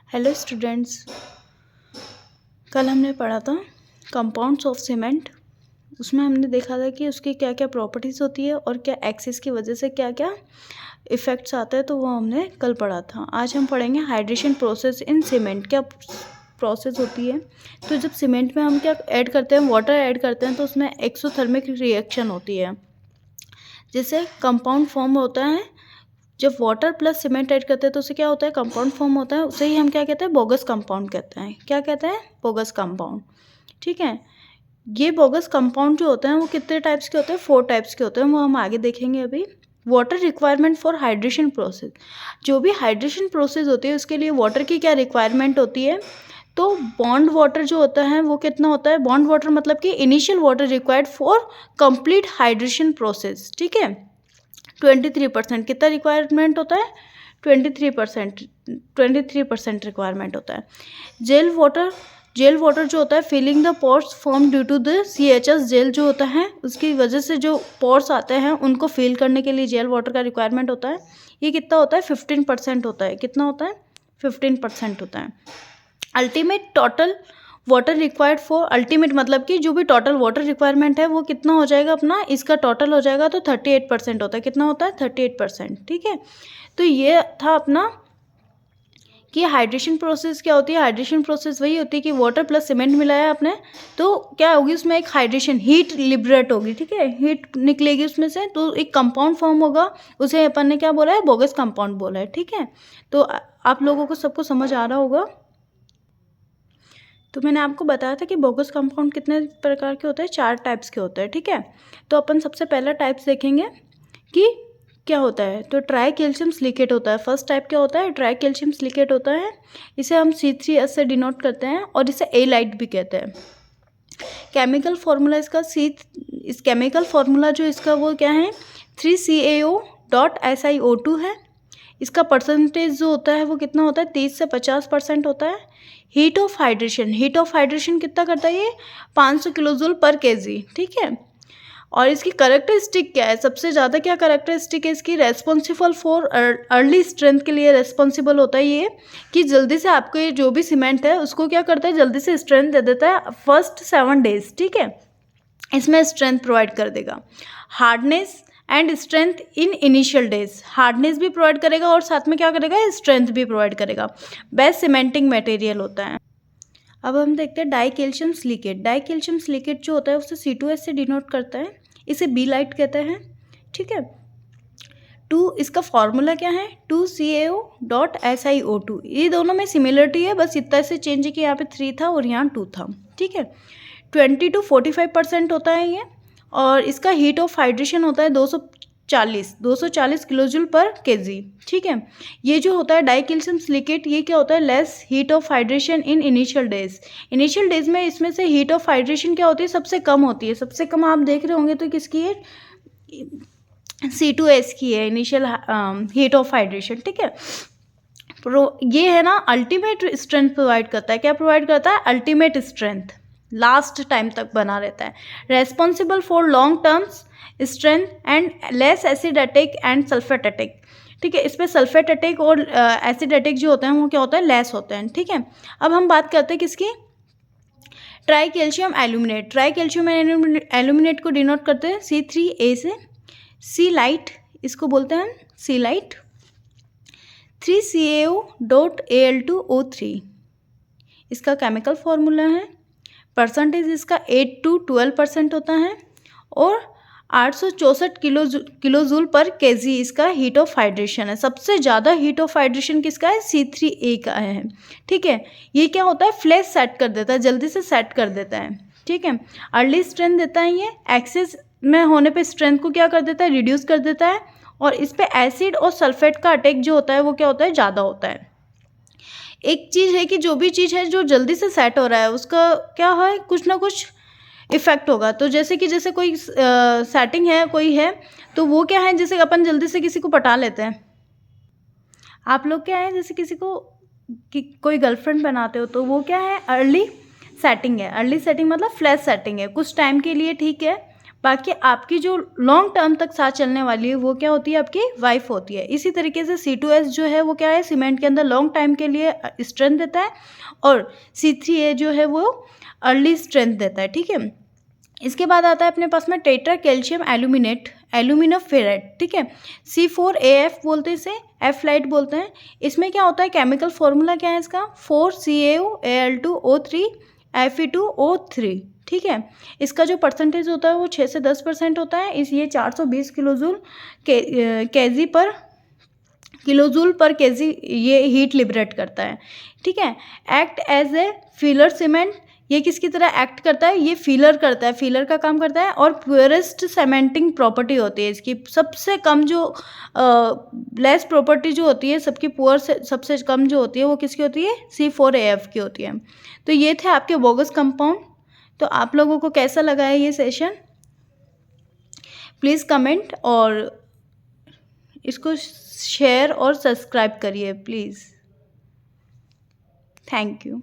Hello students, कल हमने पढ़ा था कंपाउंड्स ऑफ सीमेंट। उसमें हमने देखा था कि उसकी क्या क्या प्रॉपर्टीज़ होती है और क्या एक्सिस की वजह से क्या क्या इफ़ेक्ट्स आते हैं, तो वो हमने कल पढ़ा था। आज हम पढ़ेंगे हाइड्रेशन प्रोसेस इन सीमेंट। क्या प्रोसेस होती है? तो जब सीमेंट में हम क्या ऐड करते हैं, वाटर ऐड करते हैं, तो उसमें एक्सोथर्मिक रिएक्शन होती है जिससे कंपाउंड फॉर्म होता है। जब वाटर प्लस सीमेंट ऐड करते हैं तो उससे क्या होता है, कंपाउंड फॉर्म होता है। उसे ही हम क्या कहते हैं, बोगस कंपाउंड कहते हैं। क्या कहते हैं? Bogus compound. ठीक है। ये बोगस कंपाउंड जो होते हैं वो कितने टाइप्स के होते हैं? 4 टाइप्स के होते हैं, वो हम आगे देखेंगे अभी। Water requirement for hydration process. जो भी हाइड्रेशन प्रोसेस होती है उसके लिए वाटर की क्या रिक्वायरमेंट होती है? तो बॉन्ड वाटर जो होता है वो कितना होता है? बॉन्ड वाटर मतलब कि initial water required for complete hydration process. ठीक है। 23% कितना रिक्वायरमेंट होता है? 23% रिक्वायरमेंट होता है। जेल वाटर जो होता है, filling the pores form due to the CHS gel जो होता है उसकी वजह से जो पोर्स आते हैं उनको फिल करने के लिए जेल वाटर का रिक्वायरमेंट होता है। ये कितना होता है? 15% होता है। कितना होता है? 15% होता है। Ultimate total water required for, ultimate मतलब कि जो भी टोटल वाटर रिक्वायरमेंट है वो कितना हो जाएगा अपना, इसका टोटल हो जाएगा तो 38% होता है। कितना होता है? 38%। ठीक है। तो ये था अपना कि हाइड्रेशन प्रोसेस क्या होती है। हाइड्रेशन प्रोसेस वही होती है कि वाटर प्लस सीमेंट मिलाया आपने तो क्या होगी, उसमें एक हाइड्रेशन हीट लिबरेट होगी। ठीक है। हीट निकलेगी उसमें से तो एक कंपाउंड फॉर्म होगा। उसे अपन ने क्या बोला है? बोगस कंपाउंड बोला है। ठीक है। तो आप लोगों को सबको समझ आ रहा होगा। तो मैंने आपको बताया था कि बोगस कंपाउंड कितने प्रकार के होते हैं? 4 टाइप्स के होते हैं। ठीक है। तो अपन सबसे पहला टाइप्स देखेंगे कि क्या होता है। तो ट्राई कैल्शियम सिलिकेट होता है। फर्स्ट टाइप क्या होता है? ट्राई कैल्शियम सिलिकेट होता है। इसे हम C3S से डिनोट करते हैं और इसे ए लाइट भी कहते हैं। केमिकल फार्मूला इसका इस केमिकल फार्मूला जो इसका वो क्या है? 3CaO.SiO2 है। इसका परसेंटेज जो होता है वो कितना होता है? 30 से 50% होता है। हीट ऑफ हाइड्रेशन कितना करता है ये? 500 किलोजूल पर केजी। ठीक है। और इसकी करेक्टरिस्टिक क्या है? सबसे ज़्यादा क्या करेक्टरिस्टिक है इसकी? रेस्पॉन्सिबल फॉर अर्ली स्ट्रेंथ के लिए रेस्पॉन्सिबल होता है ये, कि जल्दी से आपको ये जो भी सीमेंट है उसको क्या करता है? जल्दी से स्ट्रेंथ दे देता है फर्स्ट 7 डेज। ठीक है। इसमें स्ट्रेंथ प्रोवाइड कर देगा। Hardness and strength in initial days, hardness भी प्रोवाइड करेगा और साथ में क्या करेगा? स्ट्रेंथ भी प्रोवाइड करेगा। बेस्ट सीमेंटिंग मटेरियल होता है। अब हम देखते हैं die calcium silicate. Die calcium silicate जो होता है उसे C2S से डिनोट करता है। इसे बी लाइट कहते हैं। ठीक है। इसका फॉर्मूला क्या है? 2CaO.SiO2। ये दोनों में सिमिलरिटी है, बस इतना से चेंज है कि यहाँ पे 3 था और यहाँ 2 था। ठीक है। 20 to 45% होता है ये। और इसका हीट ऑफ हाइड्रेशन होता है 240 किलोजूल पर केजी। ठीक है। ये जो होता है डाई कैल्शियम सिलिकेट, ये क्या होता है? Less heat of hydration in initial days में इसमें से हीट ऑफ हाइड्रेशन क्या होती है? सबसे कम होती है। सबसे कम आप देख रहे होंगे तो किसकी है? C2S की है इनिशियल हीट ऑफ हाइड्रेशन। ठीक है। ये है ना अल्टीमेट स्ट्रेंथ प्रोवाइड करता है। क्या प्रोवाइड करता है? अल्टीमेट स्ट्रेंथ, लास्ट टाइम तक बना रहता है। Responsible for long terms strength and less acidic and sulphatic. ठीक है। इसमें सल्फेटेटिक और एसिडेटिक जो होते हैं वो क्या होता है? लेस होते हैं। ठीक है। अब हम बात करते हैं किसकी? Try calcium aluminate. Try calcium aluminate को डिनोट करते हैं C3A से। सी लाइट इसको बोलते हैं हम, सी लाइट। 3CaO.Al2O3 इसका केमिकल फॉर्मूला है। परसेंटेज इसका 8 to 12% होता है और 864 किलोजूल पर केजी इसका हीट ऑफ हाइड्रेशन है। सबसे ज़्यादा हीट ऑफ हाइड्रेशन किसका है? C3A का है। ठीक है। ये क्या होता है? फ्लैश सेट कर देता है, जल्दी से सेट कर देता है। ठीक है। अर्ली स्ट्रेंथ देता है ये। एक्सेस में होने पे स्ट्रेंथ को क्या कर देता है? रिड्यूस कर देता है। और इस पे एसिड और सल्फेट का अटैक जो होता है वो क्या होता है? ज़्यादा होता है। एक चीज़ है कि जो भी चीज़ है जो जल्दी से सेट हो रहा है उसका क्या है? कुछ ना कुछ इफेक्ट होगा। तो जैसे कोई सेटिंग है, कोई है, तो वो क्या है? जैसे अपन जल्दी से किसी को पटा लेते हैं। आप लोग क्या है? जैसे किसी को कोई गर्लफ्रेंड बनाते हो तो वो क्या है? अर्ली सेटिंग है। अर्ली सेटिंग मतलब फ्लैश सेटिंग है। कुछ टाइम के लिए ठीक है, बाकी आपकी जो लॉन्ग टर्म तक साथ चलने वाली है वो क्या होती है, आपकी वाइफ होती है। इसी तरीके से C2H जो है वो क्या है, सीमेंट के अंदर लॉन्ग टाइम के लिए स्ट्रेंथ देता है, और C3A जो है वो अर्ली स्ट्रेंथ देता है, ठीक है। इसके बाद आता है अपने पास में टेट्रा कैल्शियम एल्यूमिनेट, एल्यूमिनम फेराइड, ठीक है। C4AF बोलते हैं इसे, एफ लाइट बोलते हैं। इसमें क्या होता है, केमिकल फॉर्मूला क्या है इसका, 4CaOAl2O3 Fe2O3, ठीक है। इसका जो परसेंटेज होता है वो 6 से 10% होता है। ये 420 किलोजूल पर केजी ये हीट लिबरेट करता है, ठीक है। Act as a filler cement, ये किसकी तरह एक्ट करता है, ये फिलर करता है, फिलर का काम करता है। और प्योरेस्ट सीमेंटिंग प्रॉपर्टी होती है इसकी, सबसे कम जो लेस प्रॉपर्टी जो होती है, सबकी पुअर से सबसे कम जो होती है वो किसकी होती है, C4AF की होती है। तो ये थे आपके बोगस कंपाउंड। तो आप लोगों को कैसा लगा है ये सेशन, प्लीज़ कमेंट, और इसको शेयर और सब्सक्राइब करिए प्लीज़। Thank you.